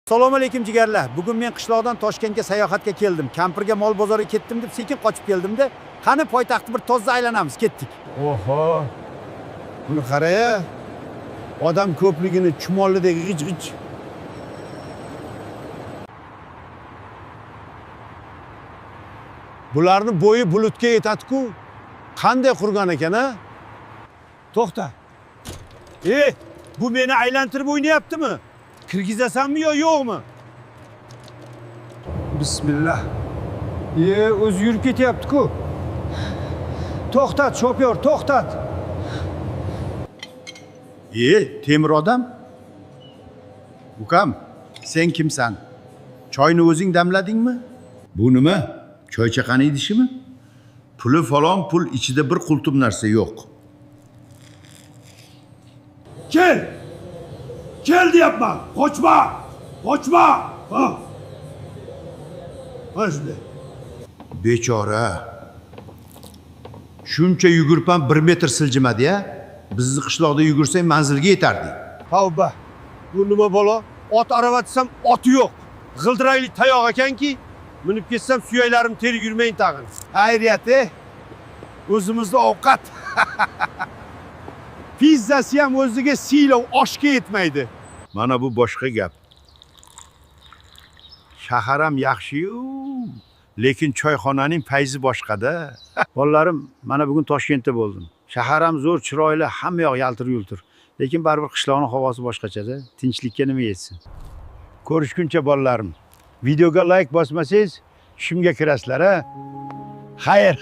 Assalomu alaykum jigarlar. Bugun men qishloqdan Toshkentga sayohatga keldim. Kampirga mol bozoriga ketdim deb sekin qochib keldim-da. Qani poytaxtni bir toza aylanamiz, ketdik. Oho. Buni qara-ya. Odam ko'pligini chumollidek g'ij-g'ij. Bularni bo'yi bulutga yetadi-ku. Qanday qurgan ekan-a? To'xta. Bu meni aylantirib o'ynayaptimi? Kirgizasanmi yo yo'qmi? Bismillah. O'zi yurib ketyapti-ku. To'xtat, shofyor, to'xtat. Temir odam. Ukam, sen kimsan? Choyni o'zing damladingmi? Bu nima? Choychaqani idishimi? Puli falon pul, ichida bir qultum narsa yo'q. Kel! Kel deyapman. Qochma! Qochma! Ha. Shunday. Bechora. Shuncha yugurpan 1 metr siljimadi-ya. Bizni qishloqda yugursang manzilga yetarding. Tavba. Bu nima bola? Ot aravatsam oti yo'q. G'ildirayli tayoq ekanki, minib ketsam suyaklarim terib yurmayin tag'in. Xayriyat-e. O'zimizda ovqat. Pizzasi ham o'ziga siylov oshga yetmaydi. Mana bu boshqa gap. Shahar ham yaxshi-yu, lekin choyxonaning fayzi boshqa-da. Bolalarim, mana bugun Toshkentda bo'ldim. Shahar ham zo'r, chiroyli, hamma yoq yaltir-yultir. Lekin baribir qishloqning havosi boshqacha-da. Tinchlikka nima yetsin? Ko'rishguncha bolalarim. Videoga like bosmasangiz, tushimga kirasizlar-a? Xayr.